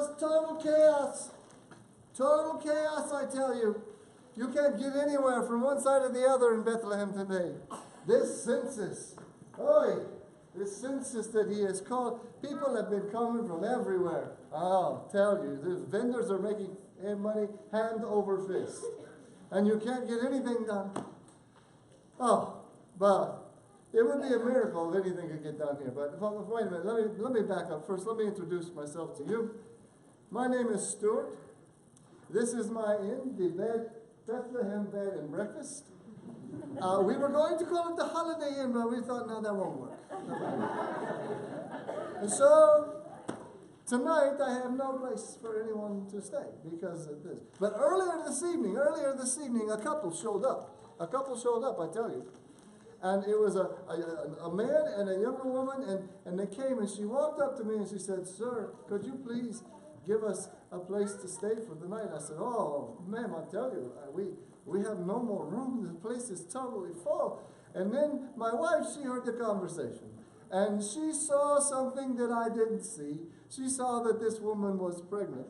was total chaos. Total chaos, I tell you. You can't get anywhere from one side or the other in Bethlehem today. This census, this census that he has called, people have been coming from everywhere. I'll tell you, the vendors are making money hand over fist. And you can't get anything done. Oh, but it would be a miracle if anything could get done here. But wait a minute, let me back up first. Let me introduce myself to you. My name is Stuart. This is my inn, the Bethlehem Bed and Breakfast. We were going to call it the Holiday Inn, but we thought, no, that won't work. And so, tonight I have no place for anyone to stay because of this. But earlier this evening, a couple showed up. A couple showed up, I tell you. And it was a man and a younger woman, and they came, and she walked up to me and she said, "Sir, could you please give us a place to stay for the night?" I said, "Oh, ma'am, I tell you, we have no more room. The place is totally full." And then my wife, she heard the conversation. And she saw something that I didn't see. She saw that this woman was pregnant.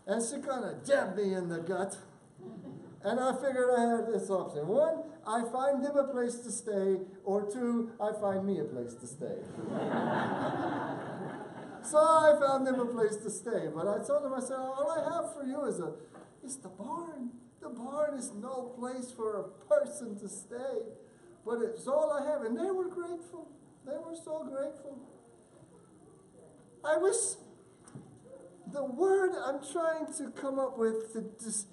And she kind of jabbed me in the gut. And I figured I had this option. One, I find them a place to stay. Or two, I find me a place to stay. So I found them a place to stay. But I told them, I said, all I have for you is the barn. The barn is no place for a person to stay. But it's all I have. And they were grateful. They were so grateful. I wish the word I'm trying to come up with to just,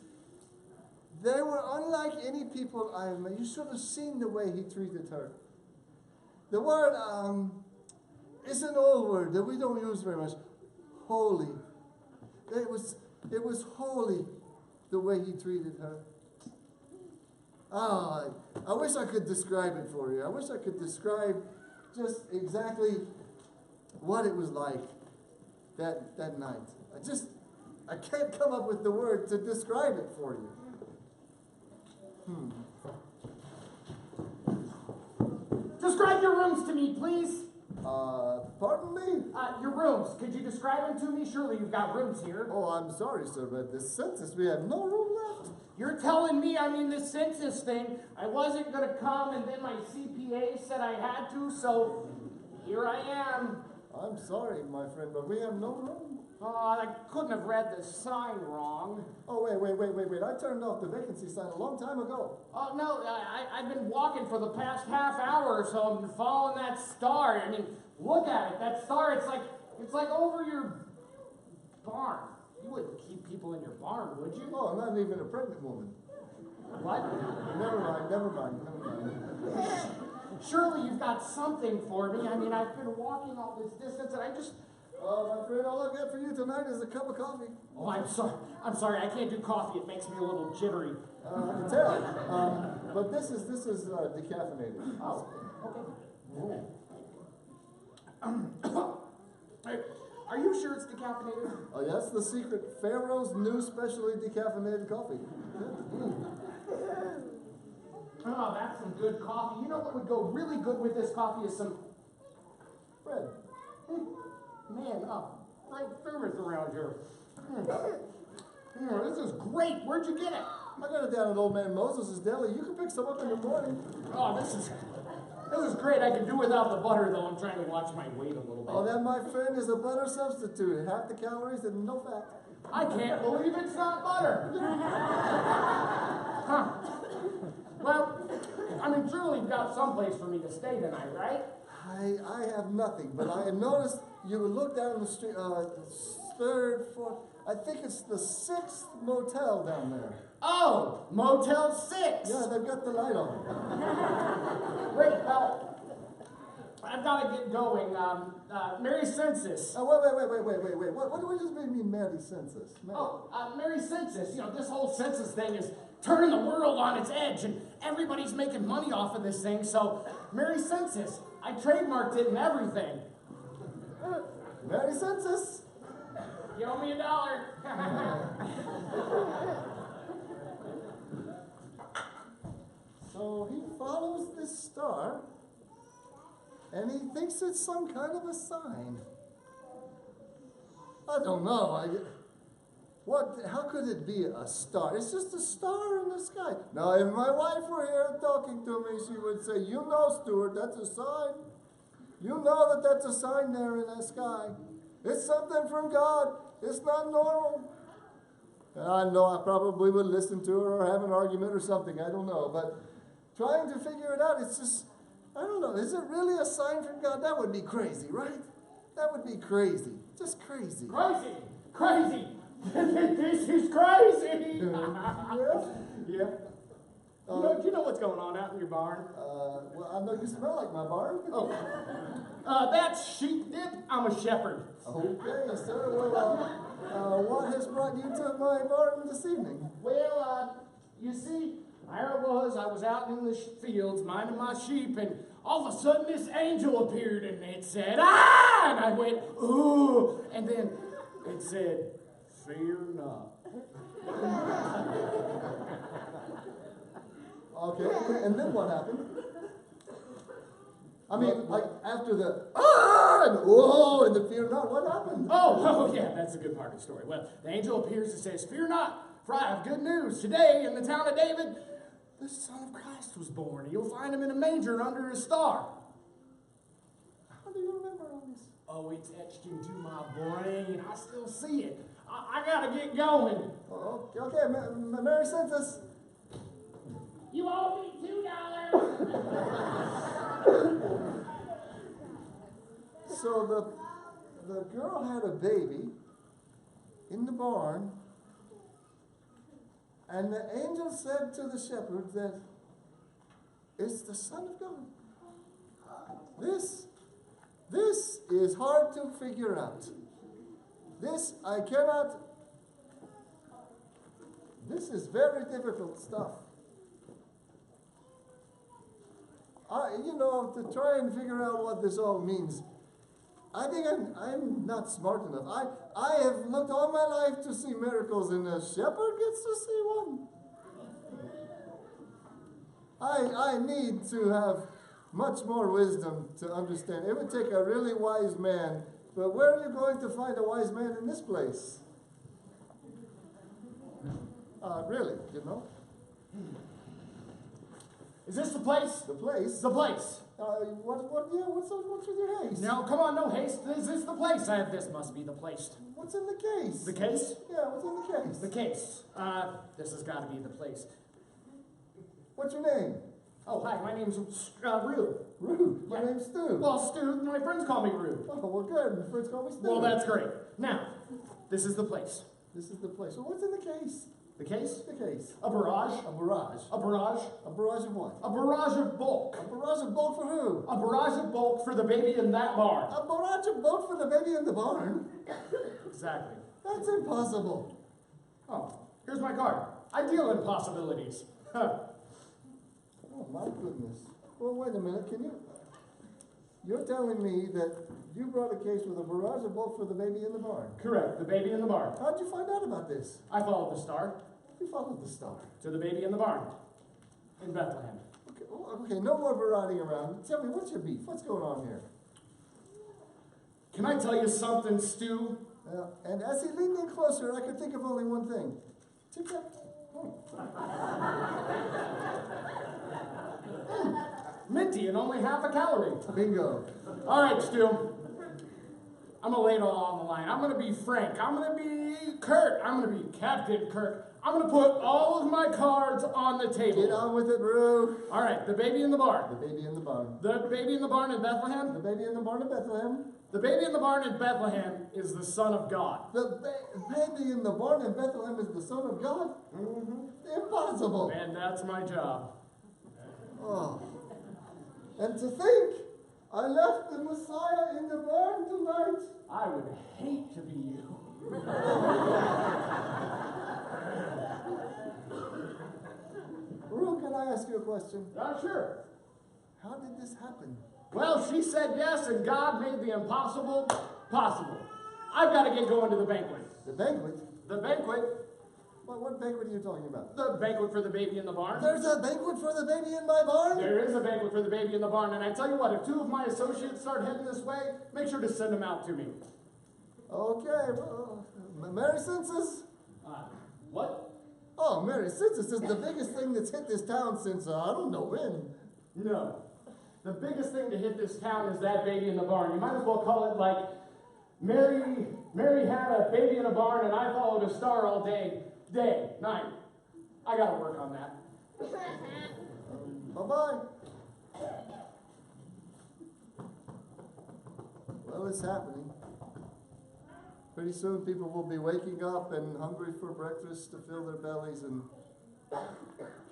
they were unlike any people I have met. You should have seen the way he treated her. The word is an old word that we don't use very much. Holy. It was holy the way he treated her. I wish I could describe it for you. I wish I could describe just exactly what it was like that night. I can't come up with the word to describe it for you. Describe your rooms to me, please. Pardon me? Your rooms. Could you describe them to me? Surely you've got rooms here. Oh, I'm sorry, sir, but the census, we have no room left. You're telling me, I mean, the census thing, I wasn't going to come, and then my CPA said I had to, so here I am. I'm sorry, my friend, but we have no room. Oh, I couldn't have read the sign wrong. Oh, wait. I turned off the vacancy sign a long time ago. Oh, no, I've been walking for the past half hour or so. I've been following that star. I mean, look at it. That star, it's like over your barn. You wouldn't keep people in your barn, would you? Oh, not even a pregnant woman. What? Never mind. Surely you've got something for me. I mean, I've been walking all this distance, and I just... Oh, my friend, all I've got for you tonight is a cup of coffee. Oh, I'm sorry. I can't do coffee. It makes me a little jittery. I can tell. But this is decaffeinated. Oh, okay. Are you sure it's decaffeinated? Oh, that's the secret. Pharaoh's new specially decaffeinated coffee. Oh, that's some good coffee. You know what would go really good with this coffee is some bread. Man, great service around here. This is great. Where'd you get it? I got it down at Old Man Moses' deli. You can pick some up in the morning. Oh, this is great. I can do without the butter, though. I'm trying to watch my weight a little bit. Oh, that, my friend, is a butter substitute. Half the calories and no fat. I can't believe it's not butter. Huh. Well, I mean, surely you've got someplace for me to stay tonight, right? I have nothing, but I noticed you would look down the street, third, fourth, I think it's the 6th motel down there. Oh, Motel 6. Yeah, they've got the light on. Great, well, I've got to get going. Merry Census. Oh, wait. What do we just mean Merry Census? Merry Census. You know, this whole census thing is turning the world on its edge, and everybody's making money off of this thing, so Merry Census. I trademarked it and everything. Merry Census. You owe me $1. So he follows this star, and he thinks it's some kind of a sign. I don't know. How could it be a star? It's just a star in the sky. Now, if my wife were here talking to me, she would say, you know, Stuart, that's a sign. You know that that's a sign there in the sky. It's something from God. It's not normal. And I know I probably would listen to her or have an argument or something. I don't know. But trying to figure it out, it's just, I don't know. Is it really a sign from God? That would be crazy, right? That would be crazy. Just crazy. Crazy! Crazy! This is crazy! Yeah. You know what's going on out in your barn? Well, I know you smell like my barn. Oh. That's sheep dip. I'm a shepherd. Okay, sir. Well, what has brought you to my barn this evening? Well, you see, there I was out in the fields minding my sheep, and all of a sudden this angel appeared, and it said, ah! And I went, ooh! And then it said, fear not. Okay, and then what happened? I mean, like after the and whoa and the fear not, what happened? Oh, yeah, that's a good part of the story. Well, the angel appears and says, fear not, for I have good news. Today, in the town of David, the Son of Christ was born. You'll find him in a manger under a star. How do you remember all this? Oh, it's etched into my brain. I still see it. I gotta get going. Oh, okay, Mary sent us. You owe me $2. So the girl had a baby in the barn, and the angel said to the shepherd that it's the Son of God. This is hard to figure out. This is very difficult stuff. To try and figure out what this all means, I think I'm not smart enough. I have looked all my life to see miracles, and a shepherd gets to see one. I need to have much more wisdom to understand. It would take a really wise man, but where are you going to find a wise man in this place? Really, Is this the place? The place? The place. What's with your haste? No, come on, no haste. Is this the place? This must be the place. What's in the case? The case? Yeah, what's in the case? The case. This has got to be the place. What's your name? Oh, hi, my name's Rue. Rue. My name's Stu. Well, Stu, my friends call me Rue. Oh, well, good. My friends call me Stu. Well, that's great. Now, this is the place. This is the place. So what's in the case? The case? The case. A barrage. A barrage. A barrage. A barrage of what? A barrage of bulk. A barrage of bulk for who? A barrage of bulk for the baby in that barn. A barrage of bulk for the baby in the barn? Exactly. That's impossible. Oh, here's my card. I deal in possibilities. Oh, my goodness. Well, wait a minute. You're telling me that you brought a case with a barrage of bulk for the baby in the barn? Correct, the baby in the barn. How'd you find out about this? I followed the star. You followed the star. To the baby in the barn. In Bethlehem. Okay, no more riding around. Tell me, what's your beef? What's going on here? Can I tell you something, Stu? And as he leaned in closer, I could think of only one thing. Tip-tap. Minty and only half a calorie. Bingo. All right, Stu. I'm going to lay it all on the line. I'm going to be Frank. I'm going to be Kurt. I'm going to be Captain Kirk. I'm going to put all of my cards on the table. Get on with it, Rue. All right, the baby in the barn. The baby in the barn. The baby in the barn in Bethlehem? The baby in the barn in Bethlehem. The baby in the barn in Bethlehem is the Son of God. The baby in the barn in Bethlehem is the Son of God? Mm-hmm. Impossible. And that's my job. Oh. And to think, I left the Messiah in the barn tonight. I would hate to be you. Rue, can I ask you a question? Sure. How did this happen? Well, she said yes, and God made the impossible possible. I've got to get going to the banquet. The banquet? The banquet? Well, what banquet are you talking about? The banquet for the baby in the barn. There's a banquet for the baby in my barn? There is a banquet for the baby in the barn, and I tell you what, if two of my associates start heading this way, make sure to send them out to me. Okay, well, Merry Census? What? Oh, Merry Census is the biggest thing that's hit this town since, I don't know when. No. The biggest thing to hit this town is that baby in the barn. You might as well call it like Mary had a baby in a barn and I followed a star all day, night. I gotta work on that. Bye-bye. Well, it's happening. Pretty soon people will be waking up and hungry for breakfast to fill their bellies, and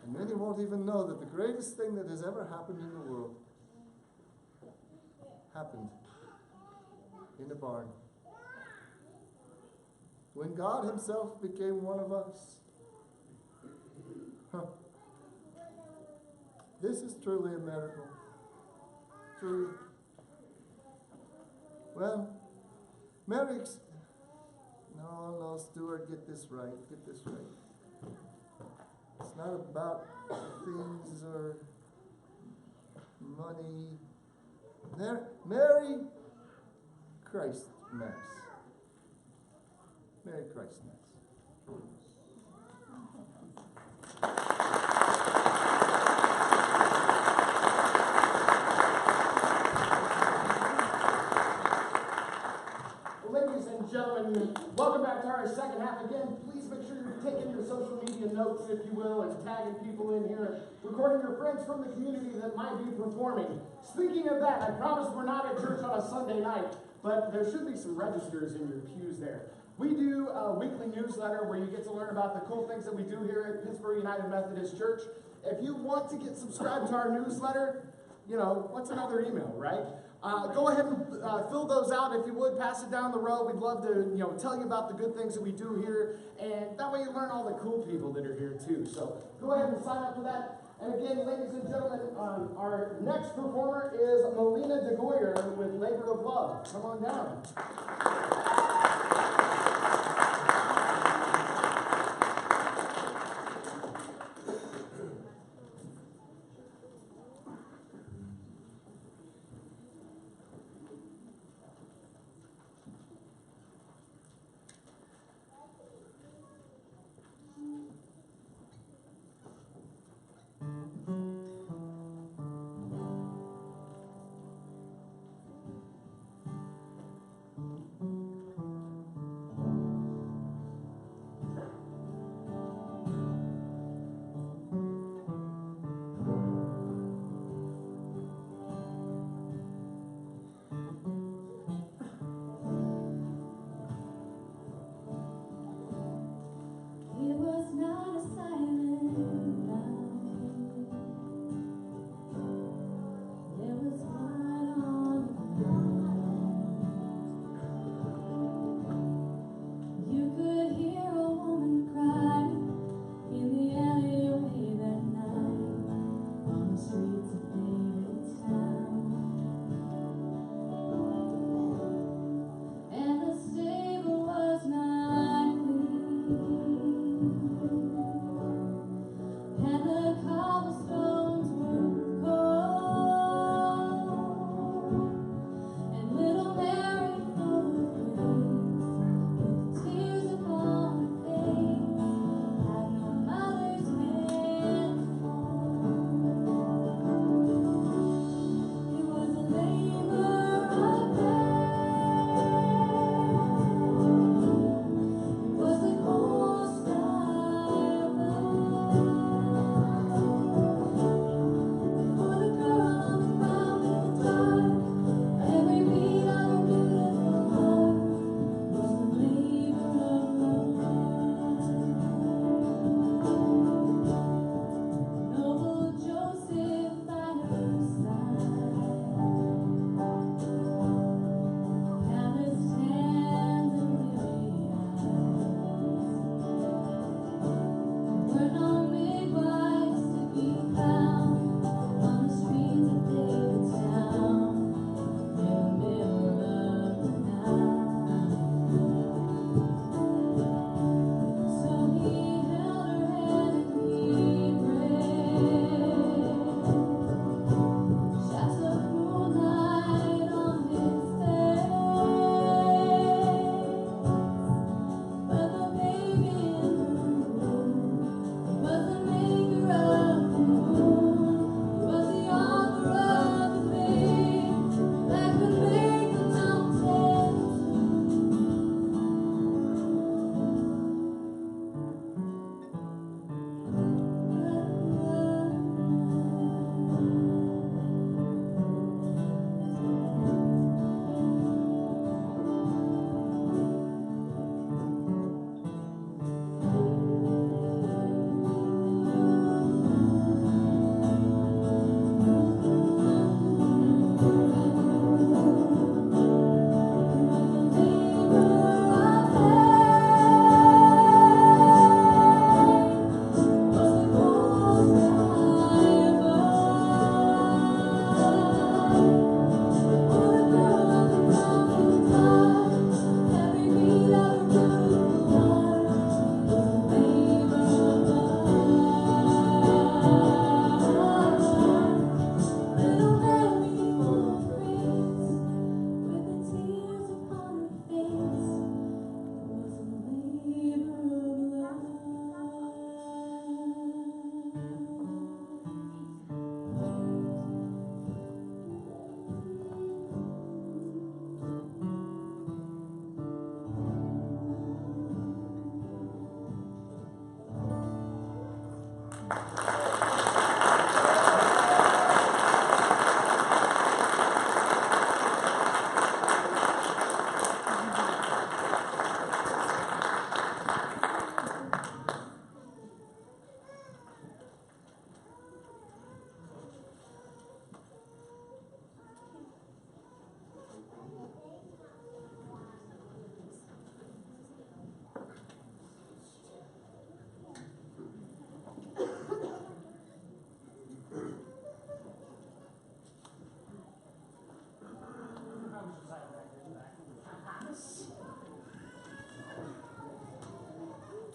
many won't even know that the greatest thing that has ever happened in the world happened in a barn. When God himself became one of us. This is truly a miracle. Truly. Well, no, Stuart, get this right. It's not about things or money. Merry Christ Mass. Merry Christ Mass. Ladies and gentlemen, welcome back to our second half. Again, please make sure you're taking your social media notes, if you will, and tagging people in here, recording your friends from the community that might be performing. Speaking of that, I promise we're not at church on a Sunday night, but there should be some registers in your pews there. We do a weekly newsletter where you get to learn about the cool things that we do here at Pittsboro United Methodist Church. If you want to get subscribed to our newsletter, what's another email, right? Go ahead and fill those out if you would. Pass it down the road. We'd love to, tell you about the good things that we do here, and that way you learn all the cool people that are here too. So go ahead and sign up for that. And again, ladies and gentlemen, our next performer is Melina DeGoyer with Labor of Love. Come on down.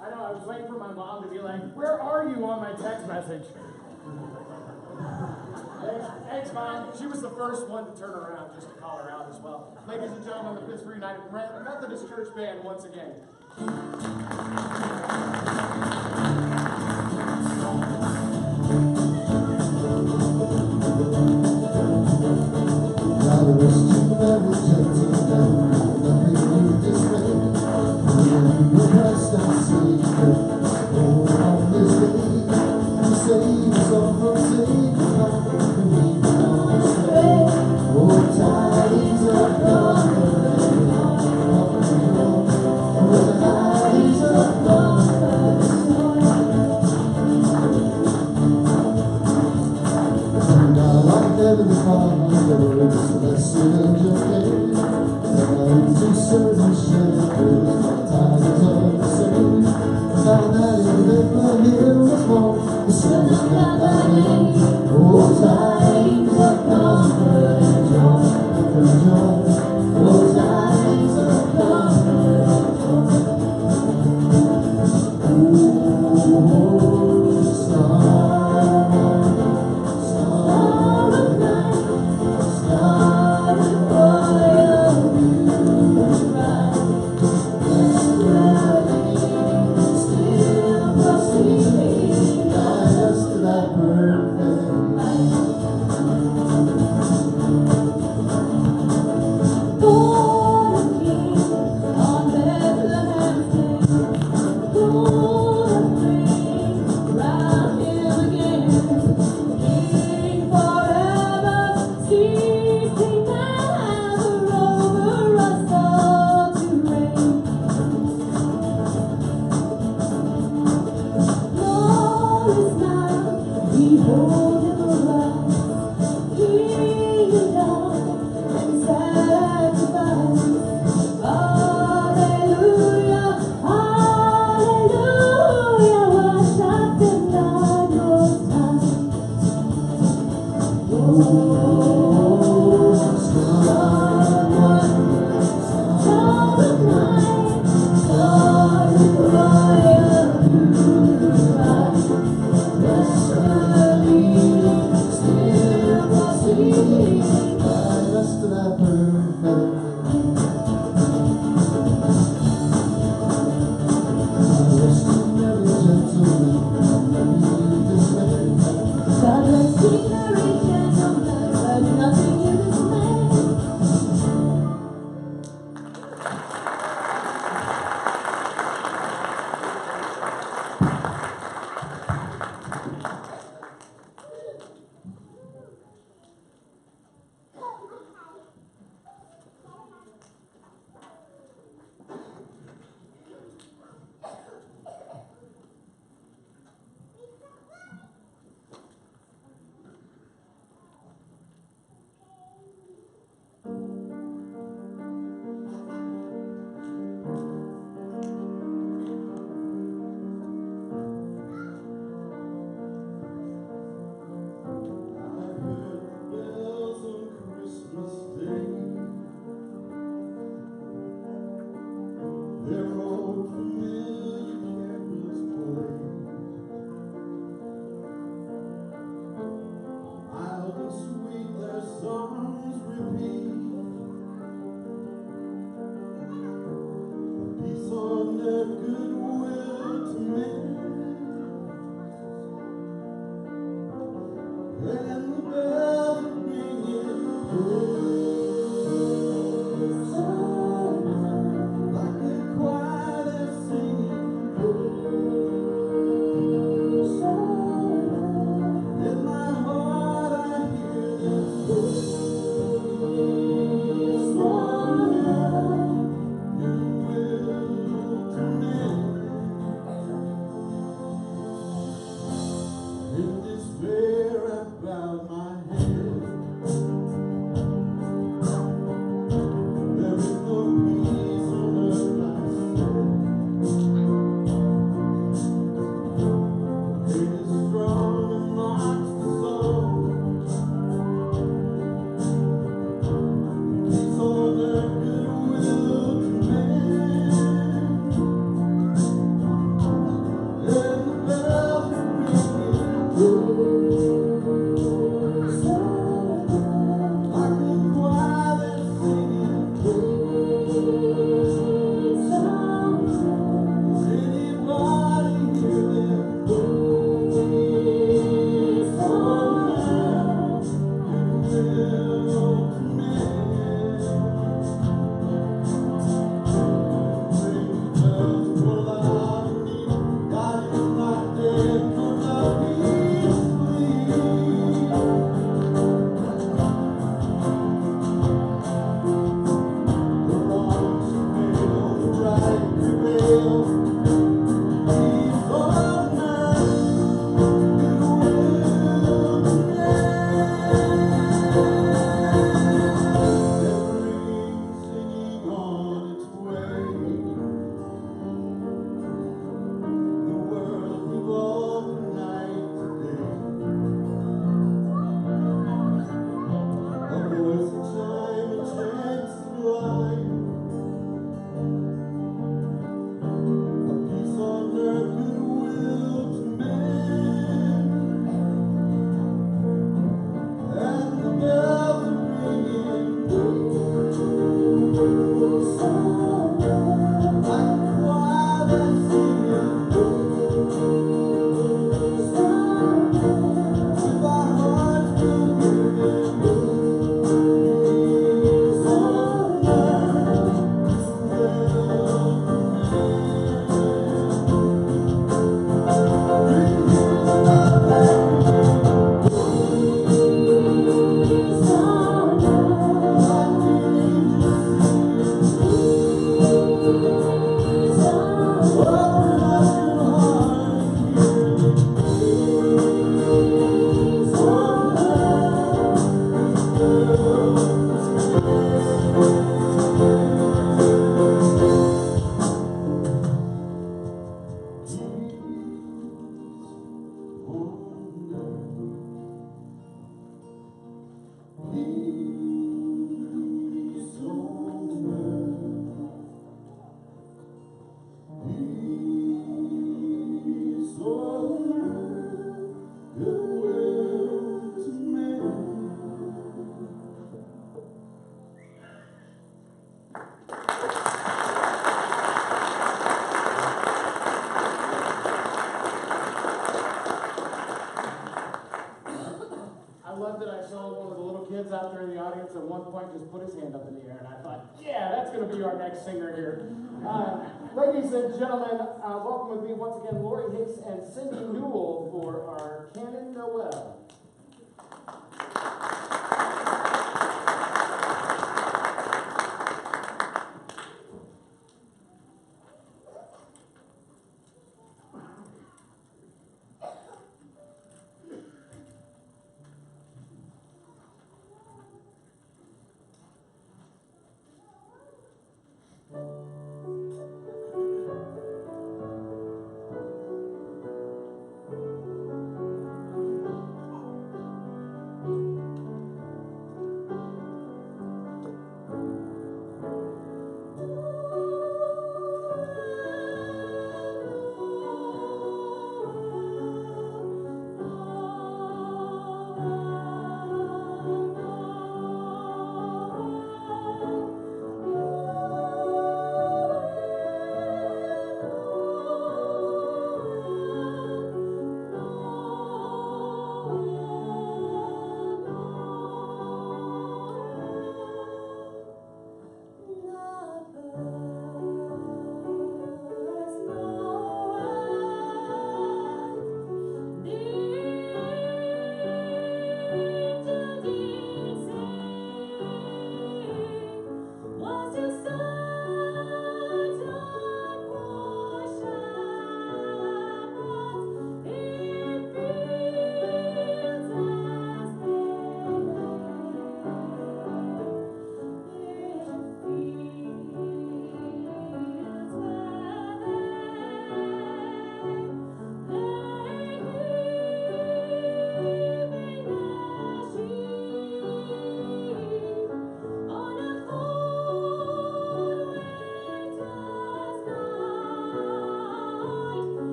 I know, I was waiting for my mom to be like, where are you on my text message? Thanks, Mom. She was the first one to turn around just to call her out as well. Ladies and gentlemen, the Pittsboro United Methodist Church Band once again. one point just put his hand up in the air, and I thought, yeah, that's going to be our next singer here. Ladies and gentlemen, welcome with me once again Lori Hicks and Cindy Newell for our Canon Noel.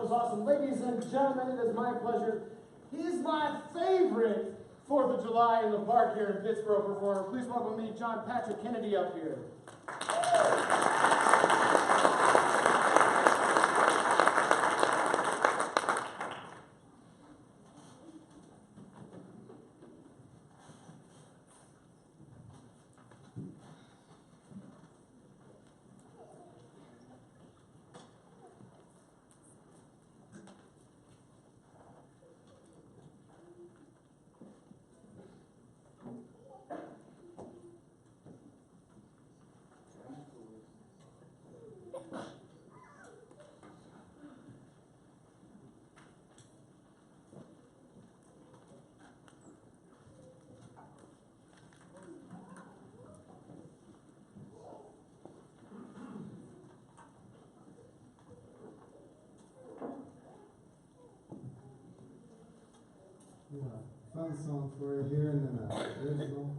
was awesome. Ladies and gentlemen, it is my pleasure. He's my favorite 4th of July in the park here in Pittsboro performer. Please welcome me, John Patrick Kennedy, up here. Fun song for you here, and then original.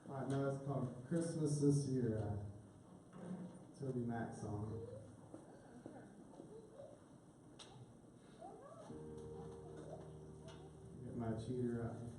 Alright, now it's called Christmas This Year. Toby Mac song. Get my cheater out here.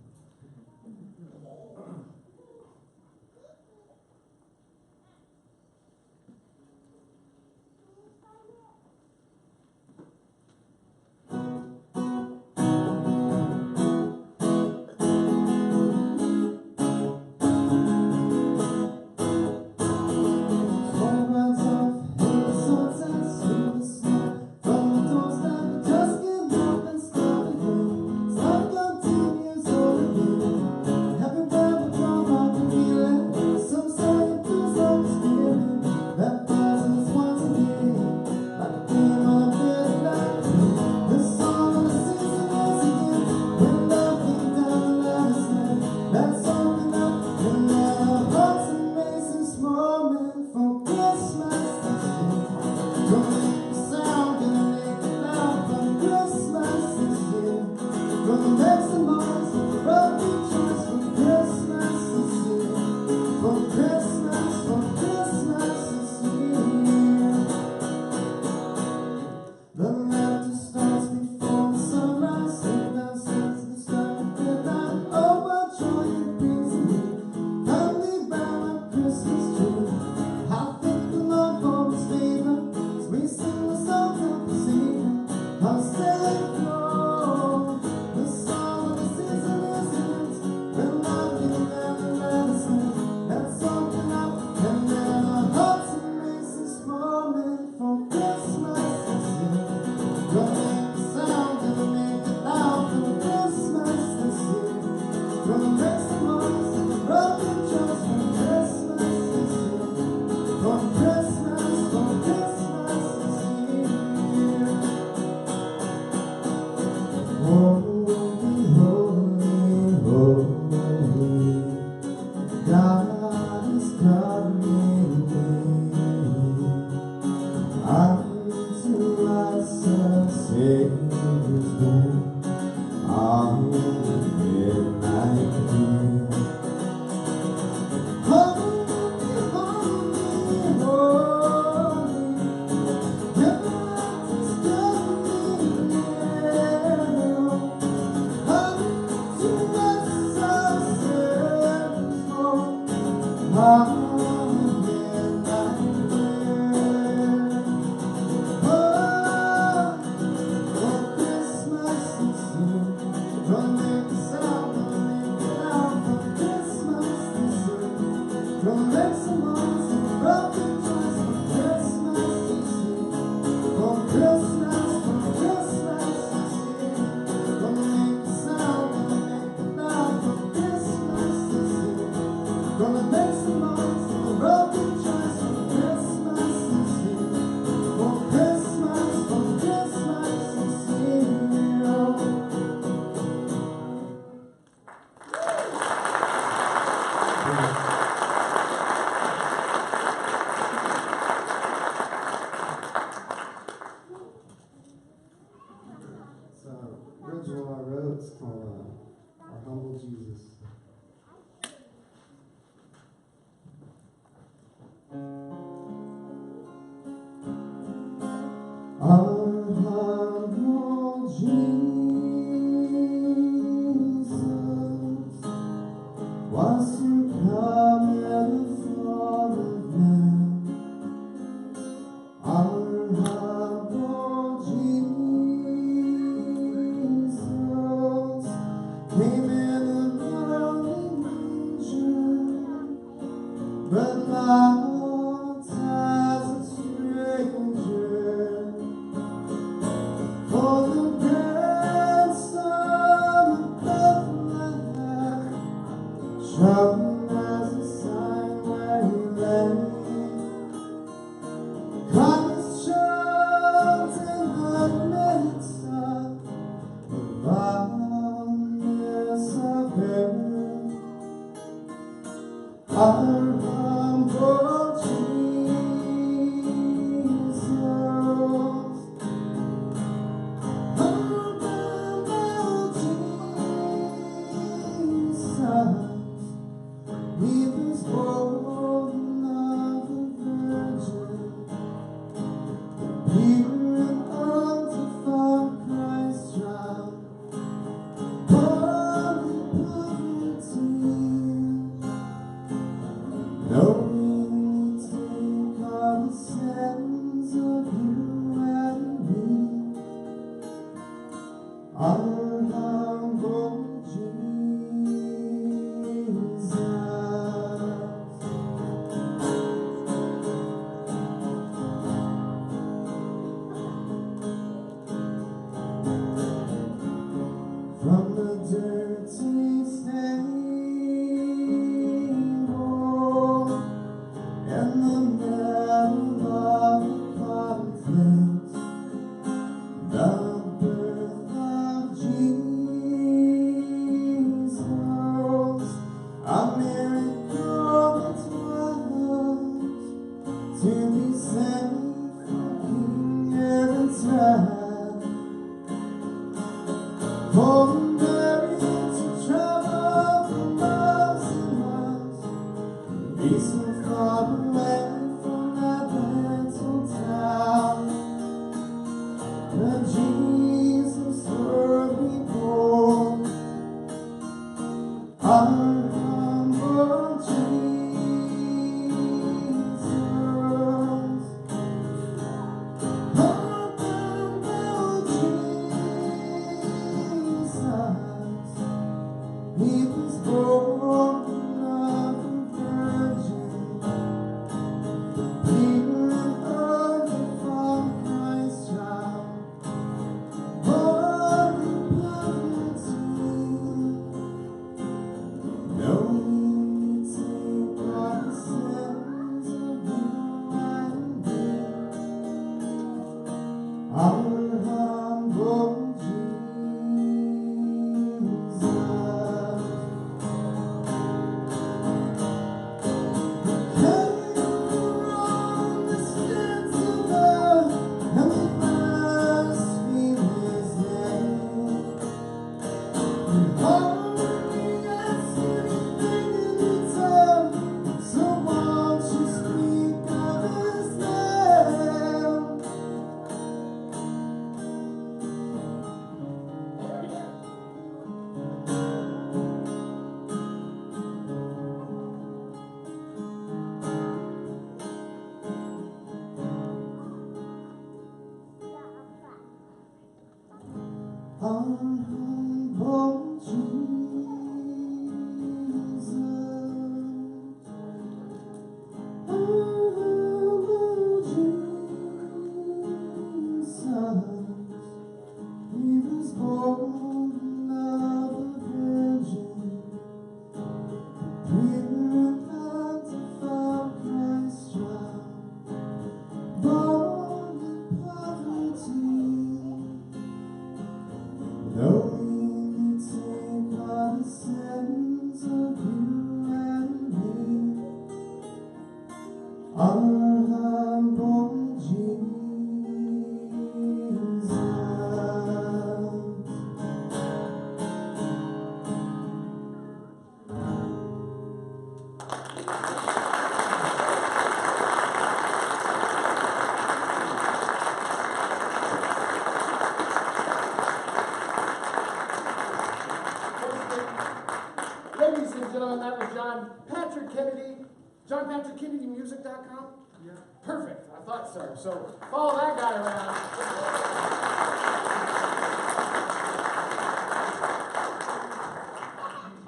JohnPatrickKennedyMusic.com? Yeah. Perfect. I thought so. So follow that guy around.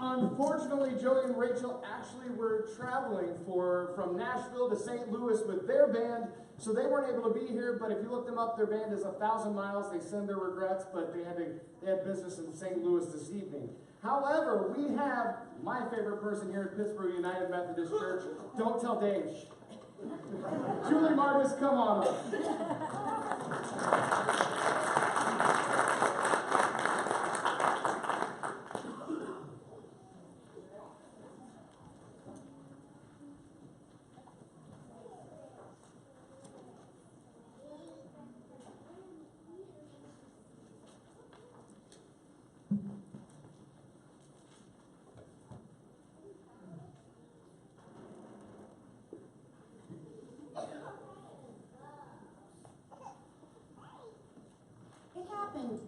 Unfortunately, Joey and Rachel actually were traveling from Nashville to St. Louis with their band, so they weren't able to be here. But if you look them up, their band is 1,000 miles. They send their regrets, but they had business in St. Louis this evening. However, we have my favorite person here at Pittsboro United Methodist Church. Don't tell Dave. Julie Martis, come on up.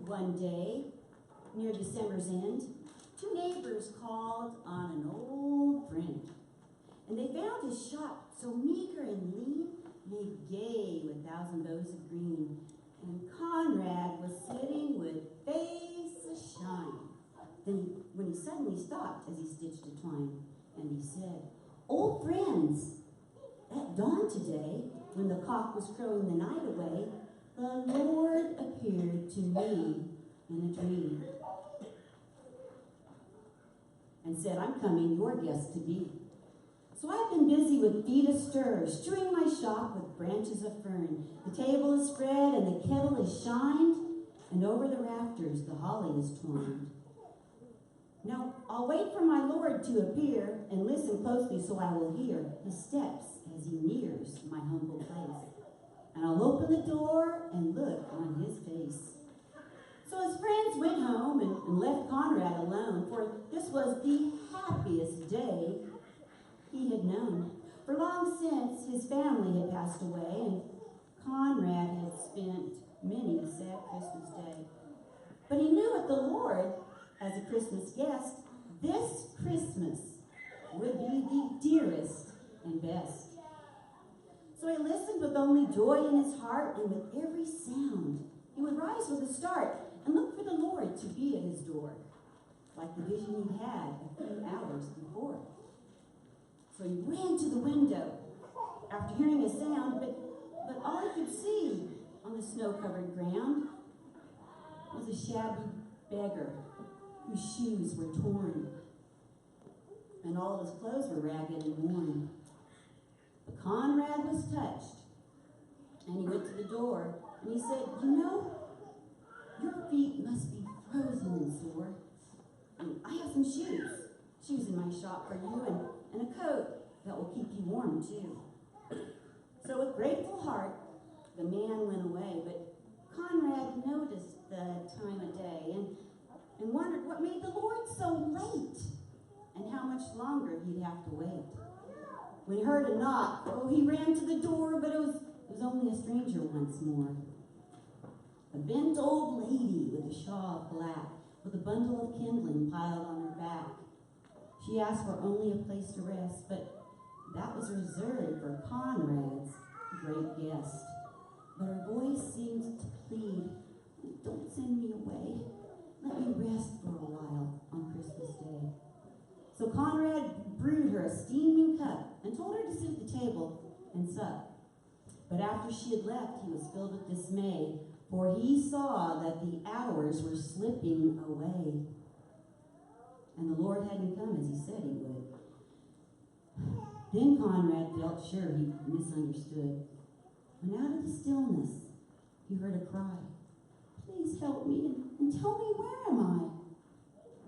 one day, near December's end, two neighbors called on an old friend. And they found his shop so meager and lean, made gay with 1,000 bows of green. And Conrad was sitting with face a-shine. Then when he suddenly stopped as he stitched a twine, and he said, "Old friends, at dawn today, when the cock was crowing the night away, the Lord appeared to me in a dream and said, 'I'm coming, your guest to be.' So I've been busy with feet astir, strewing my shop with branches of fern. The table is spread and the kettle is shined, and over the rafters the holly is twined. Now I'll wait for my Lord to appear and listen closely so I will hear his steps as he nears my humble place. And I'll open the door and look on his face." So his friends went home and left Conrad alone, for this was the happiest day he had known. For long since his family had passed away, and Conrad had spent many a sad Christmas day. But he knew with the Lord as a Christmas guest, this Christmas would be the dearest and best. So he listened with only joy in his heart, and with every sound he would rise with a start and look for the Lord to be at his door, like the vision he had a few hours before. So he ran to the window after hearing a sound, but all he could see on the snow-covered ground was a shabby beggar whose shoes were torn, and all of his clothes were ragged and worn. But Conrad was touched, and he went to the door, and he said, "You know, your feet must be frozen and sore. And I have some shoes in my shop for you, and a coat that will keep you warm too." So with grateful heart, the man went away, but Conrad noticed the time of day and wondered what made the Lord so late and how much longer he'd have to wait. When he heard a knock, he ran to the door, but it was only a stranger once more. A bent old lady with a shawl of black, with a bundle of kindling piled on her back. She asked for only a place to rest, but that was reserved for Conrad's great guest. But her voice seemed to plead, "Don't send me away. Let me rest for a while on Christmas Day." So Conrad brewed her a steaming cup and told her to sit at the table and sup. But after she had left, he was filled with dismay, for he saw that the hours were slipping away, and the Lord hadn't come as he said he would. Then Conrad felt sure he misunderstood. When out of the stillness, he heard a cry, "Please help me and tell me, where am I?"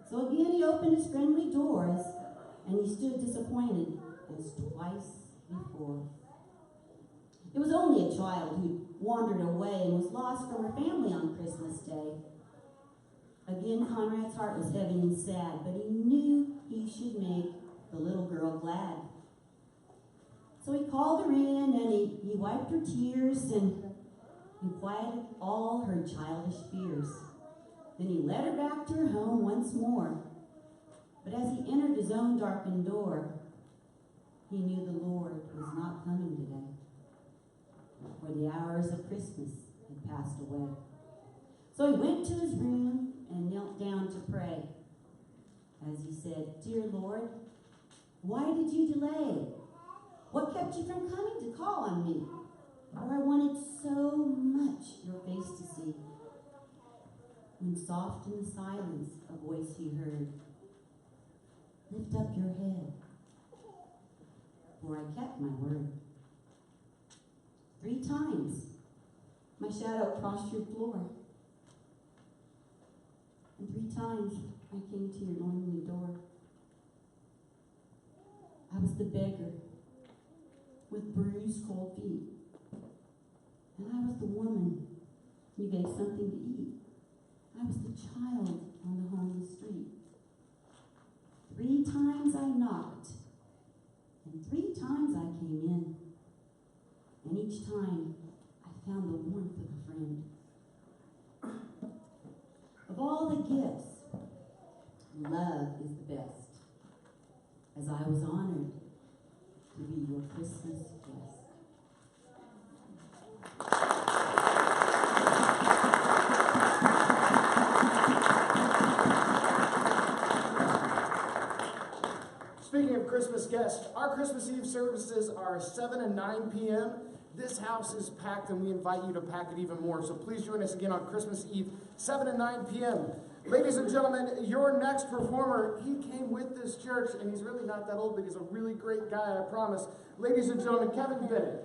So again he opened his friendly doors, and he stood disappointed as twice before. It was only a child who wandered away and was lost from her family on Christmas Day. Again, Conrad's heart was heavy and sad, but he knew he should make the little girl glad. So he called her in, and he wiped her tears and quieted all her childish fears. Then he led her back to her home once more. But as he entered his own darkened door, he knew the Lord was not coming today, for the hours of Christmas had passed away. So he went to his room and knelt down to pray, as he said, "Dear Lord, why did you delay? What kept you from coming to call on me? For I wanted so much your face to see." When soft in the silence a voice he heard, "Lift up your head, for I kept my word." 3 times my shadow crossed your floor, and 3 times I came to your lonely door. I was the beggar with bruised cold feet, and I was the woman you gave something to eat. I was the child on the homeless street. 3 times I knocked, and 3 times I came in, and each time I found the warmth of a friend. guests, our Christmas Eve services are 7 and 9 p.m. This house is packed, and we invite you to pack it even more. So please join us again on Christmas Eve, 7 and 9 p.m. Ladies and gentlemen, your next performer, he came with this church, and he's really not that old, but he's a really great guy, I promise. Ladies and gentlemen, Kevin Bennett.